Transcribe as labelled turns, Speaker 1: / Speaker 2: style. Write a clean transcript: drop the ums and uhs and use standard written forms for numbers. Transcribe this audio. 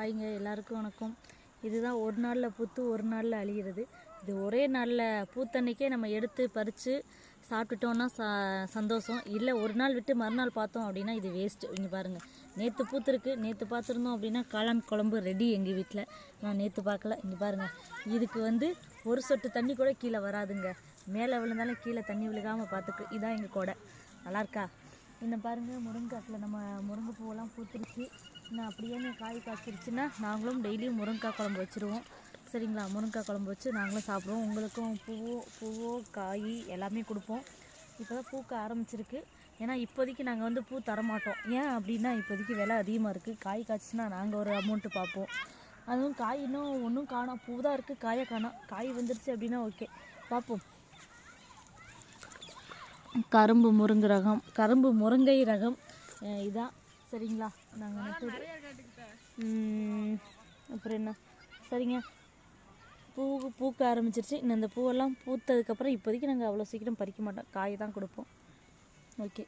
Speaker 1: ஹாய்ங்க, எல்லாருக்கும் வணக்கம். இதுதான் ஒரு நாளில் பூத்து ஒரு நாளில் அழிகிறது. இது ஒரே நாளில் பூத்தன்னைக்கே நம்ம எடுத்து பறித்து சாப்பிட்டுட்டோன்னா சந்தோஷம். இல்லை ஒரு நாள் விட்டு மறுநாள் பார்த்தோம் அப்படின்னா இது வேஸ்ட்டு. இங்கே பாருங்கள், நேற்று பூத்துருக்கு, நேற்று பார்த்துருந்தோம் அப்படின்னா காளான் குழம்பு ரெடி எங்கள் வீட்டில். நான் நேற்று பார்க்கல. இங்கே பாருங்கள், இதுக்கு ஒரு சொட்டு தண்ணி கூட கீழே வராதுங்க. மேலே விழுந்தாலும் கீழே தண்ணி விழுகாமல் பார்த்துக்கு. இதான் எங்கள் கொடை. நல்லாயிருக்கா? இன்னும் பாருங்கள், முருங்கைக்காட்டில் நம்ம முருங்கை பூவெல்லாம் பூத்துருச்சு. இன்னும் அப்படியே காய் காய்ச்சிருச்சுன்னா நாங்களும் டெய்லியும் முருங்கைக்காய் குழம்பு வச்சுருவோம். சரிங்களா? முருங்கைக்காய் குழம்பு வச்சு நாங்களும் சாப்பிடுவோம். உங்களுக்கும் பூவோ காய் எல்லாமே கொடுப்போம். இப்போ தான் பூக்க ஆரம்பிச்சிருக்கு. ஏன்னா இப்போதைக்கு நாங்கள் பூ தரமாட்டோம். ஏன் அப்படின்னா இப்போதைக்கு விலை அதிகமாக இருக்குது. காய் காய்ச்சின்னா நாங்கள் ஒரு அமௌண்ட்டு பார்ப்போம். அதுவும் காய் இன்னும் ஒன்றும் காணோம். பூ தான் இருக்குது, காயை காணோம். காய் வந்துருச்சு அப்படின்னா ஓகே, பார்ப்போம். கரும்பு முருங்கை ரகம் இதான். சரிங்களா? நாங்கள் நட்டது. அப்புறம் என்ன? சரிங்க, பூக்க ஆரம்பிச்சிருச்சு. இன்னும் இந்த பூவெல்லாம் பூத்ததுக்கப்புறம் இப்போதைக்கு நாங்கள் அவ்வளோ சீக்கிரம் பறிக்க மாட்டோம். காய் தான் கொடுப்போம். ஓகே.